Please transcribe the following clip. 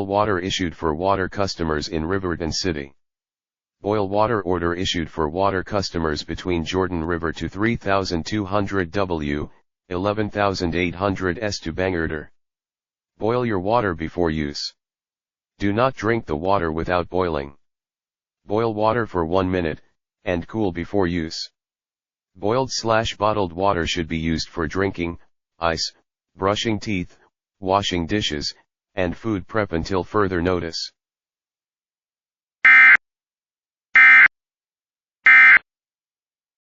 Boil water issued for water customers in Riverton City. Boil water order issued for water customers between Jordan River to 3200 W, 11800 S to Bangurter. Boil your water before use. Do not drink the water without boiling. Boil water for 1 minute, and cool before use. Boiled/bottled water should be used for drinking, ice, brushing teeth, washing dishes, and food prep until further notice.